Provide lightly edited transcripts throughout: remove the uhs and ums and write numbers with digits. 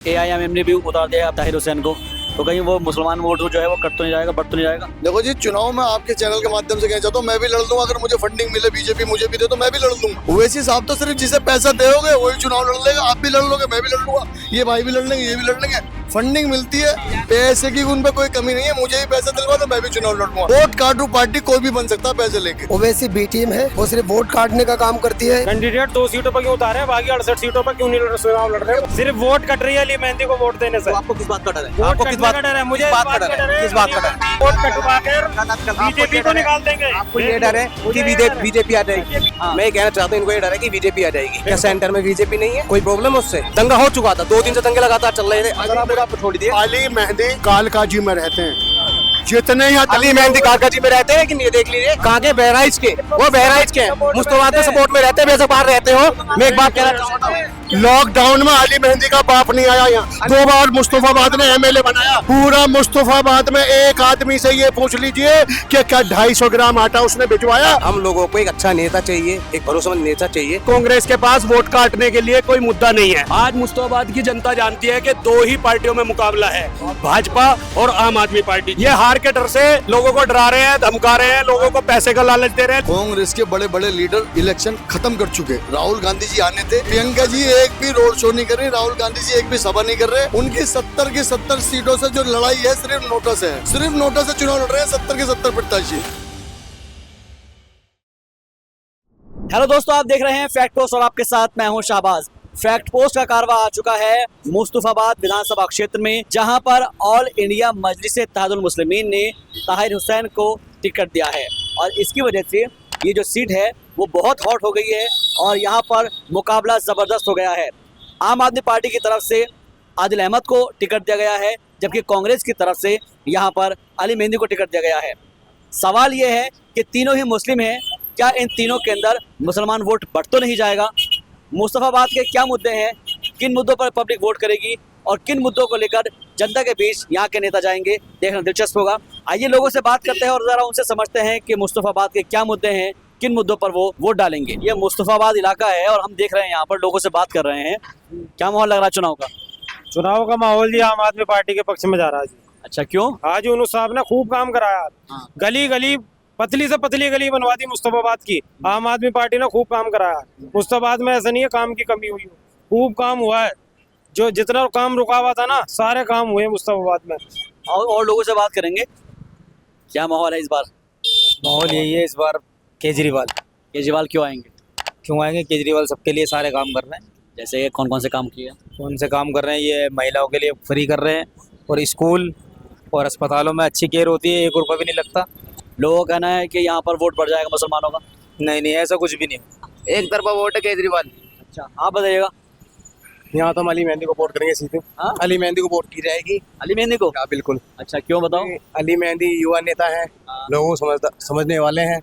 AIMM ने भी उतार दिया ताहिर हुसैन को, तो कहीं वो मुसलमान वोट जो है वो कट तो नहीं जाएगा, बढ़ तो नहीं जाएगा। देखो जी, चुनाव में आपके चैनल के माध्यम से कहना चाहता हूँ, मैं भी लड़ लूंगा। अगर मुझे फंडिंग मिले, बीजेपी मुझे भी दे तो मैं भी लड़ लूंगा। वैसे साहब तो सिर्फ जिसे पैसा दोगे वही चुनाव लड़ लेगा। आप भी लड़ लोगे, मैं भी लड़ लूंगा, ये भाई भी लड़ लेंगे, ये भी लड़ लेंगे। फंडिंग मिलती है, पैसे की उन पे कोई कमी नहीं है। मुझे ही पैसा दिलवा तो मैं भी चुनाव लड़ूंगा। वोट काटू पार्टी कोई भी बन सकता है पैसे लेके। ओवैसी बी टीम है, वो सिर्फ वोट काटने का काम करती है। कैंडिडेट 2 सीटों पर क्यों उतारे हैं, बाकी 68 सीटों पर क्यों नहीं चुनाव लड़ रहे? सिर्फ वोट कट रही है अली मेहंदी को वोट देने से। आपको किस बात का डर है? आपको किस बात का डर है? मुझे किस बात का डर है? वोट कटवा कर बीजेपी को निकाल देंगे। आपको ये डर है कि बीजेपी आ जाएगी? मैं ये कहना चाहता हूँ, इनको ये डर है कि बीजेपी आ जाएगी। क्या सेंटर में बीजेपी नहीं है? कोई प्रॉब्लम उससे? दंगा हो चुका था, 2 दिन से दंगे लगातार चल रहे थे। आपको छोड़ दिए। अली मेहंदी कालकाजी में रहते हैं। जितने ही अली मेहंदी कालकाजी में रहते हैं कि नहीं, देख लीजिए कहाँ के, बहराइच के। वो बहराइच के मुस्तफाबाद में सपोर्ट में रहते हैं, बेशक बाहर रहते हो। मैं एक बात कहना चाहता हूँ, लॉकडाउन में अली मेहंदी का बाप नहीं आया यहाँ। 2 बार मुस्तफाबाद ने MLA बनाया। पूरा मुस्तफाबाद में एक आदमी से ये पूछ लीजिए कि क्या 250 ग्राम आटा उसने भिजवाया। हम लोगों को एक अच्छा नेता चाहिए, एक भरोसेमंद नेता चाहिए। कांग्रेस के पास वोट काटने के लिए कोई मुद्दा नहीं है। आज मुस्तफाबाद की जनता जानती है कि 2 ही पार्टियों में मुकाबला है, भाजपा और आम आदमी पार्टी। ये हार के डर से लोगों को डरा रहे हैं, धमका रहे हैं, लोगों को पैसे का लालच दे रहे हैं। कांग्रेस के बड़े बड़े लीडर इलेक्शन खत्म कर चुके। राहुल गांधी जी आने थे, प्रियंका जी एक भी रोड शो नहीं कर रही, राहुल गांधी जी एक भी सभा नहीं कर रहे। उनकी 70 की 70 सीटों से जो लड़ाई है सिर्फ नोटा से है। सिर्फ नोटा से चुनाव लड़ रहे हैं 70 के 70 प्रत्याशी। हेलो दोस्तों, आप देख रहे हैं फैक्ट पोस्ट और आपके साथ मैं हूं शाहबाज। फैक्ट पोस्ट का कारवा आ चुका है मुस्तफाबाद विधानसभा क्षेत्र में, जहां पर ऑल इंडिया मजलिस-ए-इत्तेहादुल मुस्लिमीन ने ताहिर हुसैन को टिकट दिया है और इसकी वजह से ये जो सीट है वो बहुत हॉट हो गई है और यहाँ पर मुकाबला ज़बरदस्त हो गया है। आम आदमी पार्टी की तरफ से आदिल अहमद को टिकट दिया गया है, जबकि कांग्रेस की तरफ से यहाँ पर अली मेहंदी को टिकट दिया गया है। सवाल ये है कि तीनों ही मुस्लिम हैं, क्या इन तीनों के अंदर मुसलमान वोट बढ़ तो नहीं जाएगा? मुस्तफाबाद के क्या मुद्दे हैं, किन मुद्दों पर पब्लिक वोट करेगी और किन मुद्दों को लेकर जनता के बीच यहाँ के नेता जाएंगे, देखना दिलचस्प होगा। आइए लोगों से बात करते हैं और ज़रा उनसे समझते हैं कि मुस्तफाबाद के क्या मुद्दे हैं, किन मुद्दों पर वो वोट डालेंगे। ये मुस्तफाबाद इलाका है और हम देख रहे हैं यहाँ पर लोगों से बात कर रहे हैं। क्या माहौल लग रहा है चुनाव का? चुनाव का माहौल जी आम आदमी पार्टी के पक्ष में जा रहा है जी। अच्छा, क्यों? आज यूनुस साहब ने खूब काम कराया। गली गली, पतली से पतली गली बनवा दी मुस्तफाबाद की। आम आदमी पार्टी ने खूब काम कराया। मुस्तफाबाद में ऐसा नहीं है काम की कमी हुई हो, खूब काम हुआ है। जो जितना काम रुका हुआ था ना, सारे काम हुए मुस्तफाबाद में। और लोगों से बात करेंगे। क्या माहौल है इस बार? माहौल यही है इस बार, केजरीवाल क्यों आएंगे? क्यों आएंगे? केजरीवाल सबके लिए सारे काम कर रहे हैं। जैसे कौन कौन से काम किए? कौन से काम कर रहे हैं? ये महिलाओं के लिए फ्री कर रहे हैं और स्कूल और अस्पतालों में अच्छी केयर होती है, 1 रुपया भी नहीं लगता। लोगों का कहना है कि यहाँ पर वोट बढ़ जाएगा मुसलमानों का। नहीं नहीं, ऐसा कुछ भी नहीं। एक तरफा वोट है केजरीवाल। अच्छा, आप बताइएगा। यहाँ तो हम अली मेहंदी को वोट करेंगे सीधे। हाँ? अली मेहंदी को वोट की जाएगी। अली मेहंदी को? हाँ, बिल्कुल। अच्छा, क्यों बताओ? अली मेहंदी युवा नेता है, लोगों को समझने वाले हैं।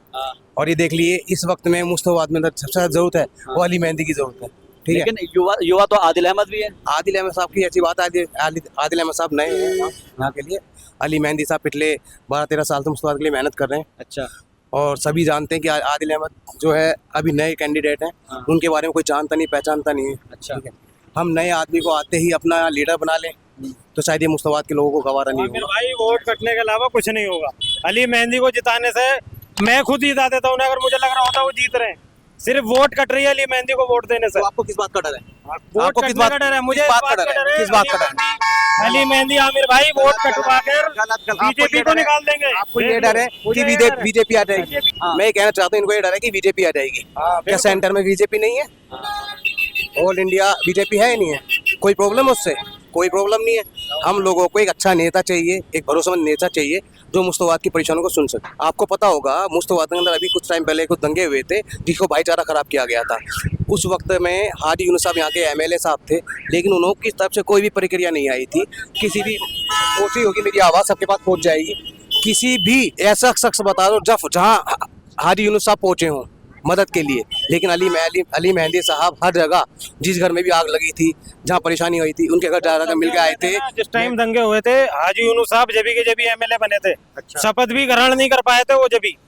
और ये देख लिए इस वक्त में मुस्तफाबाद में सबसे ज्यादा जरूरत है वो अली मेहंदी की जरूरत है। ठीक है, लेकिन युवा तो आदिल अहमद भी है। आदिल अहमद साहब की अच्छी बात है। आदिल अहमद साहब नए हैं यहाँ के लिए। अली मेहंदी साहब पिछले 12-13 साल से मुस्तफाबाद के लिए मेहनत कर रहे हैं। अच्छा, और सभी जानते हैं कि आदिल अहमद जो है अभी नए कैंडिडेट हैं। उनके बारे में कोई जानता नहीं, पहचानता नहीं है। अच्छा, ठीक है, हम नए आदमी को आते ही अपना लीडर बना लें तो शायद ये मुस्तफाबाद के लोगों को गवारा नहीं होगा। भाई वोट कटने के अलावा कुछ नहीं होगा। अली मेहंदी को जिताने से मैं खुद ही जिता देता हूँ, अगर मुझे लग रहा होता वो जीत रहे हैं। सिर्फ वोट कट रही है अली मेहंदी को वोट देने से। तो आपको किस बात का डर है? वोट कटने का डर है मुझे। किस बात का डर है? अली मेहंदी आमिर भाई वोट कटवा कर बीजेपी को निकाल देंगे। आपको ये डर है कि बीजेपी आ जाएगी? मैं ये कहना चाहता हूँ, इनको ये डर है कि बीजेपी आ जाएगी। क्या सेंटर में बीजेपी नहीं है? ऑल इंडिया बीजेपी है नहीं है? कोई प्रॉब्लम उससे? कोई प्रॉब्लम नहीं है। हम लोगों को एक अच्छा नेता चाहिए, एक भरोसेमंद नेता चाहिए जो मुस्तफाबाद की परेशानियों को सुन सके। आपको पता होगा मुस्तफाबाद के अंदर अभी कुछ टाइम पहले कुछ दंगे हुए थे जिसको भाईचारा खराब किया गया था। उस वक्त में हादी यूनुस साहब यहाँ के MLA साहब थे, लेकिन उन्होंने की तरफ से कोई भी प्रक्रिया नहीं आई थी। किसी भी कोशिश होगी मेरी आवाज़ सबके पास पहुँच जाएगी। किसी भी ऐसा शख्स बता दो जहाँ हादी यूनुस साहब पहुँचे हों मदद के लिए। लेकिन अली मेहंदी साहब हर जगह, जिस घर में भी आग लगी थी, जहाँ परेशानी हुई थी, उनके घर जा मिल के आए थे। जिस टाइम दंगे हुए थे, हाजी यूनुस साहब जब के एमएलए बने थे, शपथ भी ग्रहण नहीं कर पाए थे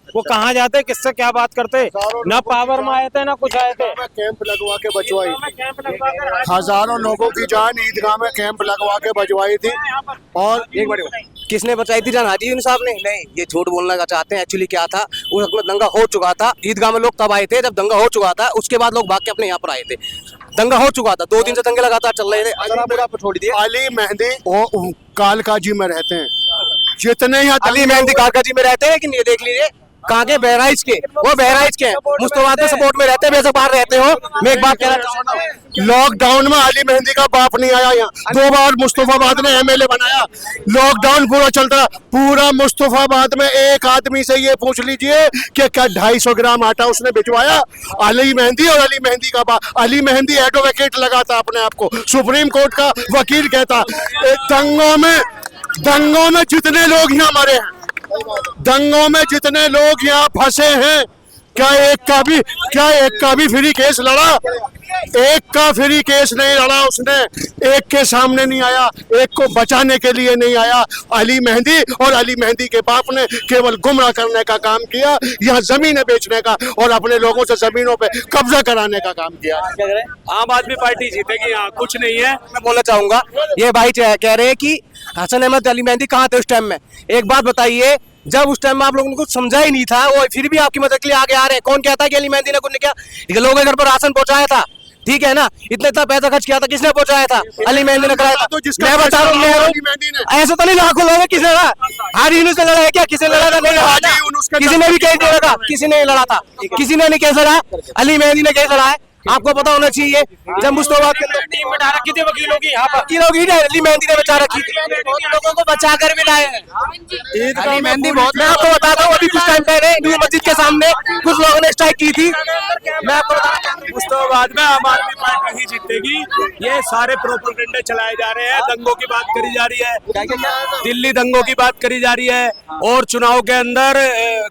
वो कहाँ जाते, किससे क्या बात करते, ना पावर में आए थे ना कुछ आए थे। कैंप लगवा के बचवाई थी, हजारों लोगों की जान ईदगाह में कैंप लगवा के बचवाई थी। और एक बार किसने बचाई थी जान? हाजी यूनुस साहब ने? नहीं, ये झूठ बोलना का चाहते हैं। एक्चुअली क्या था, उस वक्त में दंगा हो चुका था, ईदगाह में लोग तब आए थे जब दंगा हो चुका था, उसके बाद लोग भाग के अपने यहाँ पर आए थे। दंगा हो चुका था, 2 दिन से दंगे लगातार चल रहे थे। छोड़ दिए। अली मेहंदी वो कालकाजी में रहते हैं, जितने यहाँ अली मेहंदी कालकाजी में रहते हैं, लेकिन ये देख लीजिए कहाँ के, बहराइच के, वो बहराइच के हैं, मुस्तफाबाद में सपोर्ट में रहते हैं, बेशक बाहर रहते हो। मैं एक बात कहना चाहता हूँ, लॉकडाउन में अली मेहंदी का बाप नहीं आया यहाँ, 2 बार मुस्तफाबाद ने एमएलए बनाया। लॉकडाउन पूरा चलता, पूरा मुस्तफाबाद में एक आदमी से ये पूछ लीजिए कि क्या 250 ग्राम आटा उसने भिजवाया? अली मेहंदी और अली मेहंदी का बाप। अली मेहंदी एडवोकेट लगाता अपने आप को, सुप्रीम कोर्ट का वकील कहता। दंगों में जितने लोग यहाँ मरे हैं, दंगों में जितने लोग यहाँ फंसे हैं, क्या एक का भी फ्री केस लड़ा? एक का फ्री केस नहीं लड़ा उसने, एक के सामने नहीं आया, एक को बचाने के लिए नहीं आया। अली मेहंदी और अली मेहंदी के बाप ने केवल गुमराह करने का काम किया, यहाँ जमीनें बेचने का और अपने लोगों से जमीनों पे कब्जा कराने का काम किया। आम आदमी पार्टी जीतेगी, यहाँ कुछ नहीं है। मैं बोलना चाहूंगा, ये भाई कह रहे हैं कि हसन अहमद अली मेहंदी कहाँ थे उस टाइम में। एक बात बताइए, जब उस टाइम में आप लोगों ने कुछ समझा ही नहीं था, वो फिर भी आपकी मदद के लिए आगे आ रहे हैं। कौन कहता है कि अली मेहंदी ने कुछ नहीं किया? लोगों के घर पर राशन पहुंचाया था, ठीक है ना, इतना पैसा खर्च किया था, किसने पहुंचाया था? अली मेहंदी ने कराया था। मैं बता रहा हूँ, ऐसा तो नहीं लाखों लोग, किसने लड़ा? हाजी यूनुस ने लड़ा है क्या? किसी ने लड़ा था? नहीं, किसी ने भी केस नहीं लड़ा, किसी ने लड़ा था, किसी ने नहीं केस लड़ा, अली मेहंदी ने केस लड़ा है। आपको पता होना चाहिए, जब मुस्तफाबाद के अंदर टीम बैठा रखी थी वकीलों की, यहाँ पर वकीलों की अली मेहंदी ने बचा रखी थी, लोगों को बचा कर भी लाए हैं। अली मेहंदी बहुत, मैं आपको बताता हूँ, अभी कुछ टाइम पहले न्यू मस्जिद के सामने कुछ लोगों ने स्ट्राइक की थी। मैं आपको बताता हूँ, मुस्तफाबाद में आम आदमी पार्टी ही जीतेगी। ये सारे प्रोपेगेंडे चलाए जा रहे हैं, दंगों की बात करी जा रही है, दिल्ली दंगों की बात करी जा रही है, और चुनाव के अंदर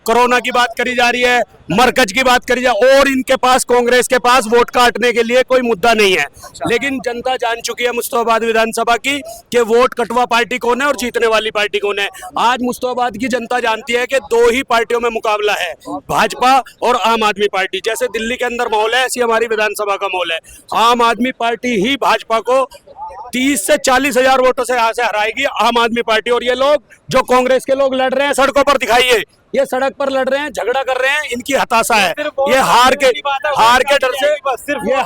कोरोना की बात करी जा रही है, मरकज की बात करी जा, और इनके पास, कांग्रेस के पास वोट काटने के लिए कोई मुद्दा नहीं है। लेकिन जनता जान चुकी है मुस्तफाबाद विधानसभा की कि वोट कटवा पार्टी कौन है और जीतने वाली पार्टी कौन है। आज मुस्तफाबाद की जनता जानती है कि 2 ही पार्टियों में मुकाबला है, भाजपा और आम आदमी पार्टी। जैसे दिल्ली के अंदर माहौल है, ऐसी हमारी विधानसभा का माहौल है। आम आदमी पार्टी ही भाजपा को 30 से 40 हजार वोटों से यहाँ से हराएगी, आम आदमी पार्टी। और ये लोग जो कांग्रेस के लोग लड़ रहे हैं सड़कों पर, दिखाइए, ये सड़क पर लड़ रहे हैं, झगड़ा कर रहे हैं, इनकी हताशा है। ये हार के डर से, ये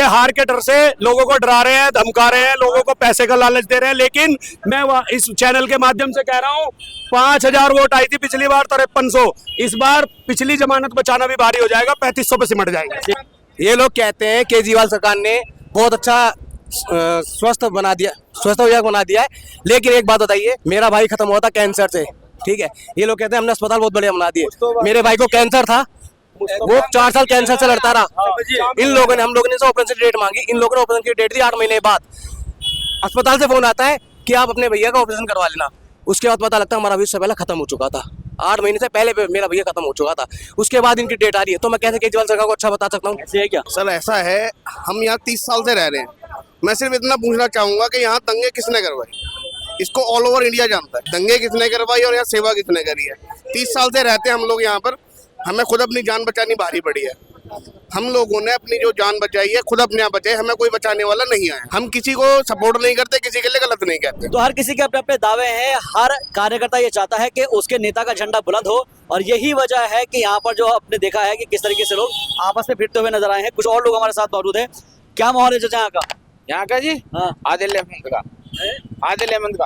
हार के डर से लोगों को डरा रहे हैं, धमका रहे हैं, लोगों को पैसे का लालच दे रहे हैं। लेकिन मैं इस चैनल के माध्यम से कह रहा हूँ, 5000 वोट आई थी पिछली बार, 5300। इस बार पिछली जमानत बचाना भी भारी हो जाएगा, 3500 पे सिमट जाएगा। ये लोग कहते हैं केजरीवाल सरकार ने बहुत अच्छा स्वस्थ विभाग बना दिया है। लेकिन एक बात बताइए, मेरा भाई खत्म हुआ था कैंसर से, ठीक है, ये लोग कहते हैं हमने अस्पताल बहुत बढ़िया बना दिए। मेरे भाई को कैंसर था, वो 4 साल कैंसर से लड़ता रहा। इन लोगों ने, हम लोगों ने ऑपरेशन की डेट मांगी, इन लोगों ने ऑपरेशन की डेट दी 8 महीने बाद। अस्पताल से फोन आता है कि आप अपने भैया का ऑपरेशन करवा लेना। उसके बाद पता लगता है हमारा उससे पहले खत्म हो चुका था, 8 महीने से पहले मेरा भैया खत्म हो चुका था। उसके बाद इनकी डेट आ रही है। तो मैं कैसे केजरीवाल सरकार को अच्छा बता सकता हूँ? ऐसे है क्या? सर ऐसा है, हम यहाँ 30 साल से रह रहे हैं। मैं सिर्फ इतना पूछना चाहूंगा कि यहाँ दंगे किसने करवाई? इसको ऑल ओवर इंडिया जानता है, दंगे किसने करवाई और यहाँ सेवा किसने करी है। 30 साल से रहते हैं हम लोग यहाँ पर, हमें खुद अपनी जान बचानी भारी पड़ी है। हम लोगों ने अपनी जो जान बचाई है खुद अपने आप बचाई, हमें कोई बचाने वाला नहीं आया। हम किसी को सपोर्ट नहीं करते, किसी के लिए गलत नहीं कहते। तो हर किसी के अपने अपने दावे हैं, हर कार्यकर्ता ये चाहता है कि उसके नेता का झंडा बुलंद हो, और यही वजह है कि यहाँ पर जो आपने देखा है कि किस तरीके से लोग आपस में भिड़ते हुए नजर आए हैं। कुछ और लोग हमारे साथ मौजूद है। क्या माहौल है यहाँ का? यहाँ का जी, हाँ। आदिल अहमद का, आदिल अहमद का,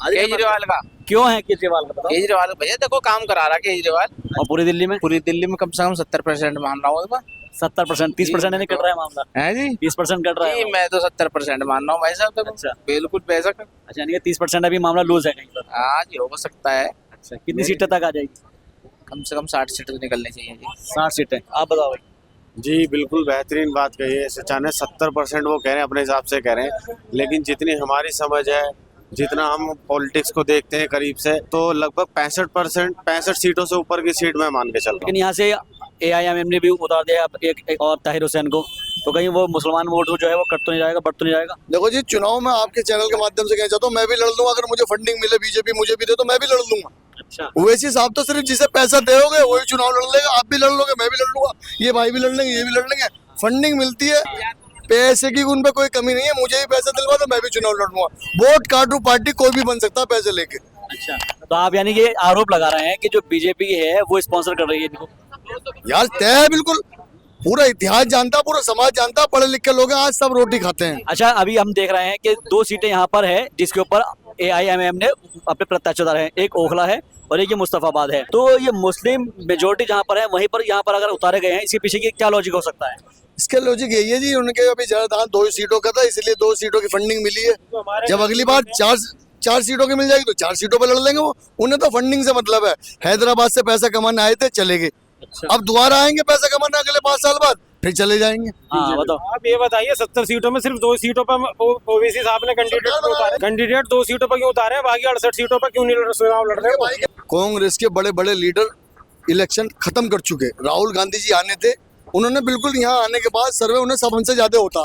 केजरीवाल का। क्यों है केजरीवाल का? बताओ। केजरीवाल भैया देखो काम करा रहा केजरीवाल, और पूरी दिल्ली में कम से कम 70% मान रहा हूँ। 70%, 30% नहीं कट रहा है मामला है जी, 30% कट रहा है। मैं तो 70% मान रहा हूँ भाई साहब। अच्छा, बिल्कुल बेशक। अच्छा, यानी कि 30% अभी मामला लूज है कहीं पर। हाँ जी, हो सकता है। अच्छा, कितनी सीटें तक आ जाएगी? कम से कम 60 सीटें तो निकलनी चाहिए जी। 60 सीटें। आप बताओ भाई। जी बिल्कुल बेहतरीन बात कही है। सचाने 70% वो कह रहे हैं, अपने हिसाब से कह रहे हैं, लेकिन जितनी हमारी समझ है जितना हम पॉलिटिक्स को देखते हैं करीब से, तो लगभग 65 सीटों से ऊपर की सीट मैं मान के चल रहा लेकिन यहाँ से AIMM ने भी उतार दिया एक और ताहिर हुसैन को, तो कहीं वो मुसलमान वोट जो है वो कट तो नहीं जाएगा, बढ़ तो नहीं जाएगा? देखो जी, चुनाव में आपके चैनल के माध्यम से कहना चाहता हूँ, मैं भी लड़ लूंगा। अगर मुझे फंडिंग मिले, बीजेपी मुझे भी दे तो मैं भी लड़ लूंगा। अच्छा, वैसे साहब तो सिर्फ जिसे पैसा दोगे वही चुनाव लड़ लेगा। आप भी लड़ लोगे, मैं भी लड़ लूंगा, ये भाई भी लड़ लेंगे, ये भी लड़ लेंगे। फंडिंग मिलती है, पैसे की उन पे कोई कमी नहीं है। मुझे भी पैसा दिलवा तो मैं भी चुनाव लड़ूंगा। वोट काटू पार्टी कोई भी बन सकता है पैसे लेके। अच्छा, तो आप यानी ये आरोप लगा रहे हैं कि जो बीजेपी है वो स्पॉन्सर कर रही है इनको? यार तय है, बिल्कुल पूरा इतिहास जानता, पूरा समाज जानता, पढ़े लिखे लोग हैं, आज सब रोटी खाते हैं। अच्छा, अभी हम देख रहे हैं कि 2 सीटें यहाँ पर है जिसके ऊपर AIMM ने अपने प्रत्याशी उतारे हैं, एक ओखला है और एक ये मुस्तफाबाद है। तो ये मुस्लिम मेजोरिटी जहाँ पर है वहीं पर यहाँ पर अगर उतारे गए हैं, इसके पीछे की क्या लॉजिक हो सकता है? इसका लॉजिक यही है जी, उनके अभी ज्यादा 2 सीटों का था, इसलिए 2 सीटों की फंडिंग मिली है। जब अगली बार 4 सीटों की मिल जाएगी तो 4 सीटों पर लड़ लेंगे वो। उन्हें तो फंडिंग से मतलब है। हैदराबाद से पैसा कमाने आए थे, चले गए। अब दोबारा आएंगे पैसा कमाने अगले 5 साल बाद, फिर चले जाएंगे। हाँ, बताओ। आप ये बताइए 70 सीटों में सिर्फ 2 सीटों पर ओवैसी साहब ने कैंडिडेट 2 सीटों पर क्यों उतारे हैं, बाकी 68 सीटों पर क्यों नहीं चुनाव लड़ रहे? कांग्रेस के बड़े बड़े लीडर इलेक्शन खत्म कर चुके। राहुल गांधी जी आने थे, उन्होंने बिल्कुल यहाँ आने के बाद सर्वे उन्हें सब हमसे ज्यादा होता।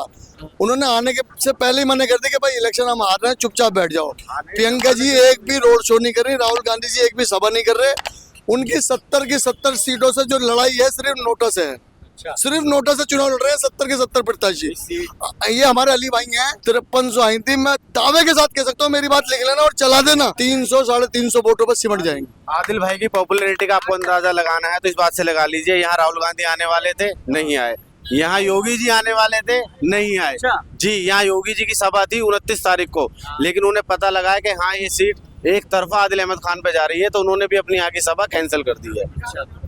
उन्होंने आने के से पहले ही मना कर दिया कि भाई इलेक्शन हम हार रहे हैं, चुपचाप बैठ जाओ। प्रियंका जी एक भी रोड शो नहीं कर रही, राहुल गांधी जी एक भी सभा नहीं कर रहे। उनकी 70 की 70 सीटों से जो लड़ाई है सिर्फ नोटा से है। सिर्फ नोटा से चुनाव लड़ रहे हैं 70 के 70 प्रत्याशी। ये हमारे अली भाई हैं, 5300 आई थी। मैं दावे के साथ कह सकता हूँ, मेरी बात लिख लेना और चला देना, 300 350 वोटों पर सिमट जाएंगे। आदिल भाई की पॉपुलैरिटी का आपको अंदाजा लगाना है तो इस बात से लगा लीजिए, यहाँ राहुल गांधी आने वाले थे, नहीं आए। यहाँ योगी जी आने वाले थे, नहीं आए। जी, यहाँ योगी जी की सभा थी 29 तारीख को, लेकिन उन्हें पता लगा है कि हाँ ये सीट एक तरफा आदिल अहमद खान पे जा रही है, तो उन्होंने भी अपनी यहाँ की सभा कैंसिल कर दी है।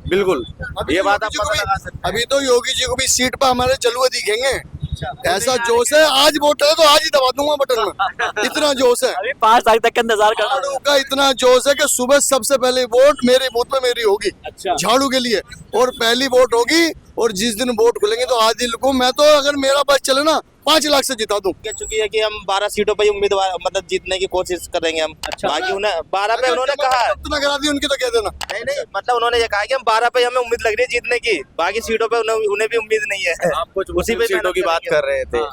बिल्कुल, ये बात आप पता लगा सकते हैं। अभी तो योगी जी को भी सीट पर हमारे जलुए दिखेंगे। ऐसा जोश है, आज वोट है तो आज ही दबा दूंगा बटन में, इतना जोश है। अभी 5 तारीख तक का इंतजार करना झाड़ू का इतना जोश है कि सुबह सबसे पहले वोट मेरे बूथ पे मेरी होगी। अच्छा, झाड़ू के लिए, और पहली वोट होगी। और जिस दिन वोट खुलेंगे तो आदिल को मैं तो, अगर मेरा बस चले ना, 5 लाख से जिता दूं। कह चुकी है कि हम 12 सीटों पर उम्मीदवार मतलब जीतने की कोशिश करेंगे हम। अच्छा, बाकी उन्हें 12 पे उन्होंने कहा है। इतना करा दी उनकी तो कह देना। नहीं, मतलब उन्होंने ये कहा कि हम 12 पे हमें उम्मीद लग रही है जीतने की, बाकी सीटों पे उन्हें भी उम्मीद नहीं है। आप कुछ उसी पे सीटों की बात कर रहे थे।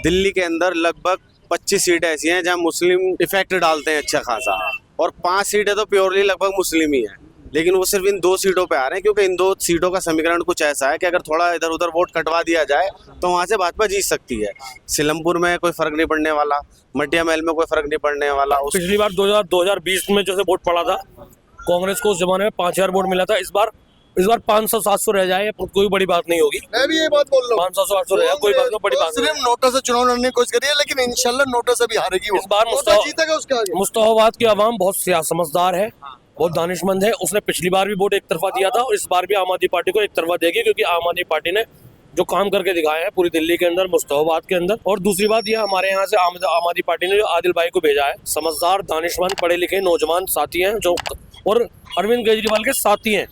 दिल्ली के अंदर लगभग 25 सीटें ऐसी हैं जहाँ मुस्लिम इफेक्ट डालते हैं अच्छा खासा, और 5 सीटें तो प्योरली लगभग मुस्लिम ही हैं। लेकिन वो सिर्फ इन 2 सीटों पे आ रहे हैं क्योंकि इन 2 सीटों का समीकरण कुछ ऐसा है कि अगर थोड़ा इधर उधर वोट कटवा दिया जाए तो वहां से भाजपा जीत सकती है। सिलमपुर में कोई फर्क नहीं पड़ने वाला, मटिया महल में कोई फर्क नहीं पड़ने वाला। पिछली बार 2020 में जैसे वोट पड़ा था कांग्रेस को, उस जमाने में 5000 वोट मिला था। इस बार 500-700 रह जाए कोई बड़ी बात नहीं होगी। मैं भी ये बात बोल रहा हूँ, 500-800 रह जाए कोई बात नहीं, बड़ी बात नहीं। सिर्फ नोटा से चुनाव लड़ने की कोशिश करिए, लेकिन इंशाल्लाह नोटा से भी हारेगी वो। इस बार जीतेगा उसका आगे। मुस्तफाबाद की आवाम बहुत समझदार है, बहुत दानिशमंद है। उसने पिछली बार भी वोट एक तरफा दिया था और इस बार भी आम आदमी पार्टी को एक तरफा देगी, क्योंकि आम आदमी पार्टी ने जो काम करके दिखाए हैं पूरी दिल्ली के अंदर, मुस्तफाबाद के अंदर। और दूसरी बात यह, हमारे यहाँ से आम आदमी पार्टी ने जो आदिल भाई को भेजा है, समझदार, दानिशमंद, पढ़े लिखे नौजवान साथी हैं जो, और अरविंद केजरीवाल के साथी हैं।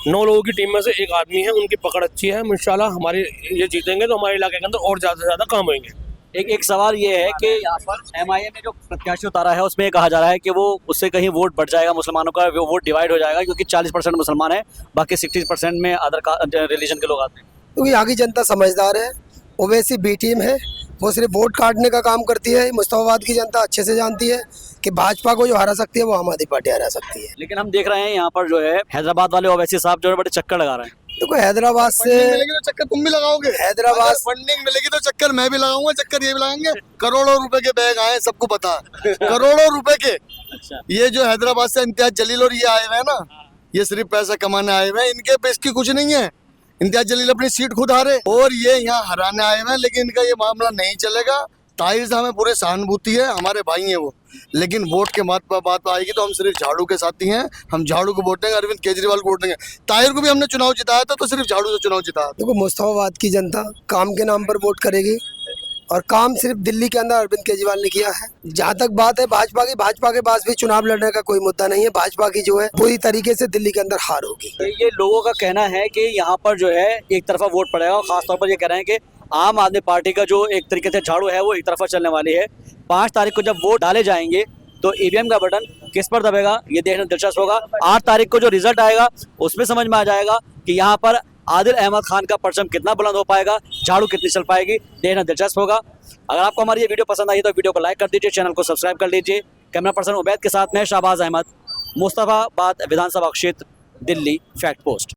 9 लोगों की टीम में से एक आदमी है, उनकी पकड़ अच्छी है। इंशाल्लाह हमारे ये जीतेंगे तो हमारे इलाके के अंदर और ज्यादा से ज्यादा काम होंगे। एक सवाल ये है कि यहाँ पर MIM ने जो प्रत्याशी उतारा है उसमें कहा जा रहा है कि वो उससे कहीं वोट बढ़ जाएगा, मुसलमानों का वो वोट डिवाइड हो जाएगा, क्योंकि 40% मुसलमान है, बाकी 60% में अदर रिलीजन के लोग आते हैं। क्योंकि यहाँ की जनता समझदार है, ओवैसी बी टीम है, वो सिर्फ वोट काटने का काम करती है। मुस्तफाबाद की जनता अच्छे से जानती है कि भाजपा को जो हरा सकती है वो आम आदमी पार्टी हरा सकती है। लेकिन हम देख रहे हैं यहाँ पर जो है हैदराबाद वाले ओवैसी साहब जो है बड़े चक्कर लगा रहे हैं। देखो हैदराबाद से मिलेगी तो चक्कर तुम भी लगाओगे, हैदराबाद फंडिंग मिलेगी तो चक्कर मैं भी लगाऊंगा, चक्कर ये भी लगाएंगे। करोड़ों रुपए के बैग आए, सबको पता है, करोड़ों रुपए के। अच्छा, ये जो हैदराबाद से इम्तियाज जलील और ये आए हुए हैं ना, ये सिर्फ पैसा कमाने आए हुए हैं, इनके पे इसकी कुछ नहीं है। इम्तियाज जलील अपनी सीट खुद हारे और ये यहाँ हराने आए हुए हैं, लेकिन इनका ये मामला नहीं चलेगा। ताहिर साहब में पूरे सहानुभूति है, हमारे भाई हैं वो, लेकिन वोट के बात आएगी तो हम सिर्फ झाड़ू के साथी हैं। हम झाड़ू को वोट देंगे, अरविंद केजरीवाल को वोट देंगे। ताहिर को भी हमने चुनाव जिताया था तो सिर्फ झाड़ू से चुनाव जिताया। देखो मुस्तफाबाद की जनता काम के नाम पर वोट करेगी, और काम सिर्फ दिल्ली के अंदर अरविंद केजरीवाल ने किया है। जहाँ तक बात है भाजपा की, भाजपा के पास भी चुनाव लड़ने का कोई मुद्दा नहीं है। भाजपा की जो है पूरी तरीके से दिल्ली के अंदर हार होगी। ये लोगों का कहना है कि यहाँ पर जो है एक तरफा वोट पड़ेगा, और खासतौर पर ये कह रहे हैं कि आम आदमी पार्टी का जो एक तरीके से झाड़ू है वो एक तरफा चलने वाली है। 5 तारीख को जब वोट डाले जाएंगे तो ईवीएम का बटन किस पर दबेगा, ये देखना दिलचस्प होगा। 8 तारीख को जो रिजल्ट आएगा उसमें समझ में आ जाएगा कि यहाँ पर आदिल अहमद खान का परचम कितना बुलंद हो पाएगा, झाड़ू कितनी चल पाएगी, देखना दिलचस्प होगा। अगर आपको हमारी ये वीडियो पसंद आई तो वीडियो को लाइक कर दीजिए, चैनल को सब्सक्राइब कर लीजिए। कैमरा पर्सन उबैद के साथ मैं शाहबाज अहमद, मुस्तफाबाद विधानसभा क्षेत्र, दिल्ली फैक्ट पोस्ट।